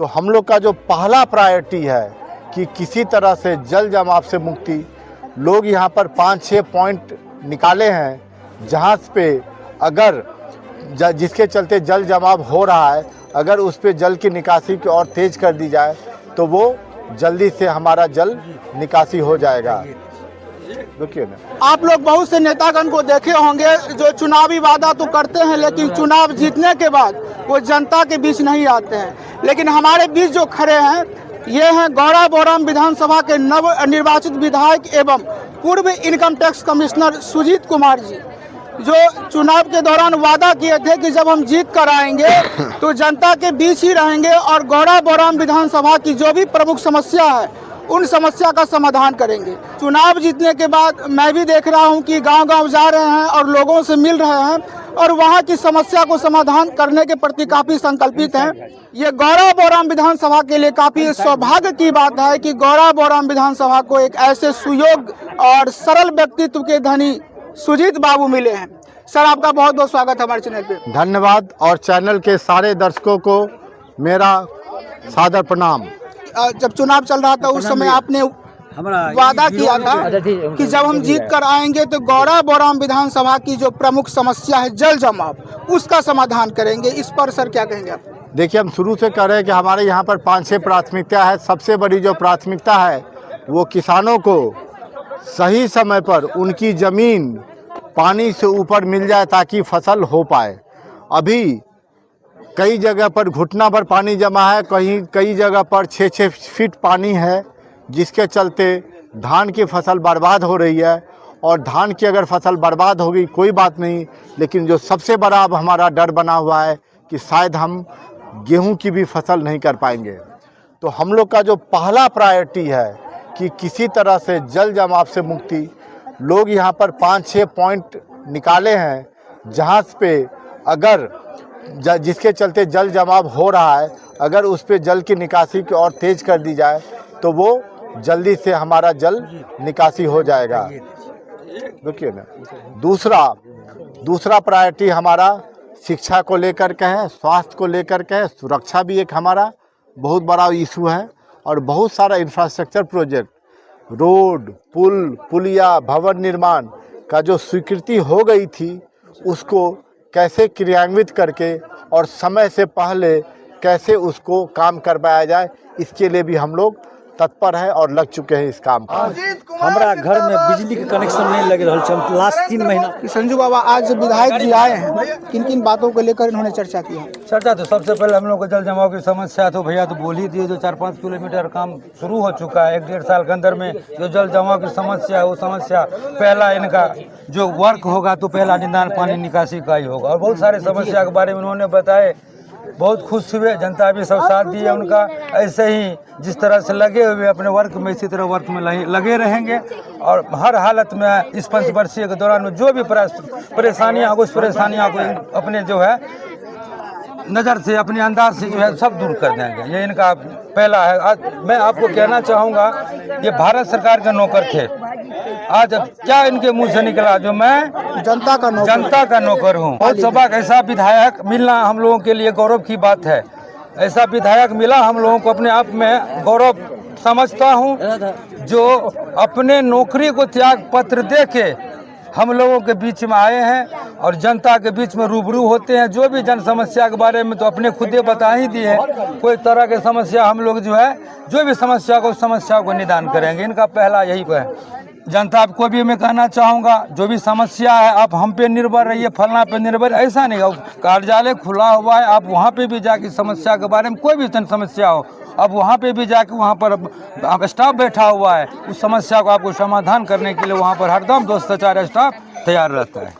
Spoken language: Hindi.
तो हम लोग का जो पहला प्रायोरिटी है कि किसी तरह से जल जमाव से मुक्ति। लोग यहाँ पर 5-6 पॉइंट निकाले हैं जहाँ पे अगर जिसके चलते जल जमाव हो रहा है, अगर उस पे जल की निकासी की और तेज़ कर दी जाए तो वो जल्दी से हमारा जल निकासी हो जाएगा। देखिए ना, आप लोग बहुत से नेतागण को देखे होंगे जो चुनावी वादा तो करते हैं लेकिन चुनाव जीतने के बाद वो जनता के बीच नहीं आते हैं। लेकिन हमारे बीच जो खड़े हैं ये हैं गौरा बोराम विधानसभा के नव निर्वाचित विधायक एवं पूर्व income tax commissioner Sujit Kumar ji, जो चुनाव के दौरान वादा किए थे कि जब हम जीत कर आएंगे तो जनता के बीच ही रहेंगे और गौरा बोराम विधानसभा की जो भी प्रमुख समस्या है उन समस्या का समाधान करेंगे। चुनाव जीतने के बाद मैं भी देख रहा हूं कि गांव-गांव जा रहे हैं और लोगों से मिल रहे हैं और वहां की समस्या को समाधान करने के प्रति काफ़ी संकल्पित हैं। ये गौरा बोराम विधानसभा के लिए काफ़ी सौभाग्य की बात है कि गौरा बोराम विधानसभा को एक ऐसे सुयोग्य और सरल व्यक्तित्व के धनी सुजीत बाबू मिले हैं। सर, आपका बहुत बहुत स्वागत है हमारे चैनल पे। धन्यवाद। और चैनल के सारे दर्शकों को मेरा सादर प्रणाम। जब चुनाव चल रहा था उस समय आपने वादा किया था कि जब हम जीत कर आएंगे तो गौरा बोराम विधानसभा की जो प्रमुख समस्या है जल जमाव, उसका समाधान करेंगे। इस पर सर क्या कहेंगे आप? देखिए, हम शुरू से कह रहे हैं कि हमारे यहाँ पर 5-6 प्राथमिकता है। सबसे बड़ी जो प्राथमिकता है वो किसानों को सही समय पर उनकी ज़मीन पानी से ऊपर मिल जाए ताकि फसल हो पाए। अभी कई जगह पर घुटना पर पानी जमा है, कई जगह पर 6-6 फीट पानी है, जिसके चलते धान की फसल बर्बाद हो रही है। और धान की अगर फसल बर्बाद होगी कोई बात नहीं, लेकिन जो सबसे बड़ा अब हमारा डर बना हुआ है कि शायद हम गेहूं की भी फसल नहीं कर पाएंगे। तो हम लोग का जो पहला प्रायोरिटी है कि किसी तरह से जल जमाव से मुक्ति। लोग यहाँ पर 5-6 पॉइंट निकाले हैं जहाँ पे अगर जिसके चलते जल जमाव हो रहा है, अगर उस पे जल की निकासी की और तेज़ कर दी जाए तो वो जल्दी से हमारा जल निकासी हो जाएगा। देखिए ना, दूसरा प्रायोरिटी हमारा शिक्षा को लेकर के है, स्वास्थ्य को लेकर के है। सुरक्षा भी एक हमारा बहुत बड़ा इशू है और बहुत सारा इंफ्रास्ट्रक्चर प्रोजेक्ट, रोड, पुल, पुलिया, भवन निर्माण का जो स्वीकृति हो गई थी उसको कैसे क्रियान्वित करके और समय से पहले कैसे उसको काम करवाया जाए, इसके लिए भी हम लोग तत्पर है और लग चुके हैं इस काम पर। हमारा घर में बिजली के कनेक्शन नहीं लग रहा है लास्ट 3 महीना। संजू बाबा, आज विधायक जी आए हैं, किन किन बातों को लेकर इन्होंने चर्चा की है? चर्चा तो सबसे पहले हम लोग को जल जमाव की समस्या तो भैया तो बोल ही दिए। जो 4-5 किलोमीटर काम शुरू हो चुका है 1-1.5 साल के अंदर में। जो जल जमाव की समस्या है वो समस्या पहला इनका जो वर्क होगा तो पहला निदान पानी निकासी का ही होगा। और बहुत सारे समस्या के बारे में उन्होंने बताए, बहुत खुश हुए। जनता भी सब साथ दिए उनका। ऐसे ही जिस तरह से लगे हुए अपने वर्क में, इसी तरह वर्क में लगे रहेंगे और हर हालत में इस 5 वर्षीय के दौरान में जो भी परेशानियाँ उस परेशानियों को अपने जो है नज़र से, अपने अंदाज से जो है सब दूर कर देंगे। ये इनका पहला है। आज मैं आपको कहना चाहूँगा, ये भारत सरकार के नौकर थे। आज क्या इनके मुंह से निकला, जो मैं जनता का नौकर हूँ। बहुत सौभाग्य, ऐसा विधायक मिलना हम लोगों के लिए गौरव की बात है। ऐसा विधायक मिला हम लोगों को अपने आप में गौरव समझता हूँ, जो अपने नौकरी को त्याग पत्र दे के हम लोगों के बीच में आए हैं और जनता के बीच में रूबरू होते हैं। जो भी जन समस्या के बारे में तो अपने खुदे बता ही दिए। कोई तरह की समस्या हम लोग जो है, जो भी समस्या को निदान करेंगे। इनका पहला यही है। जनता को भी मैं कहना चाहूँगा, जो भी समस्या है आप हम पे निर्भर रहिए, फलना पे निर्भर, ऐसा नहीं। कार्यालय खुला हुआ है, आप वहाँ पे भी जाके समस्या के बारे में कोई भी जन समस्या हो, अब वहाँ पे भी जाके वहाँ पर स्टाफ बैठा हुआ है, उस समस्या को आपको समाधान करने के लिए वहाँ पर हरदम 2 से 4 स्टाफ तैयार रहता है।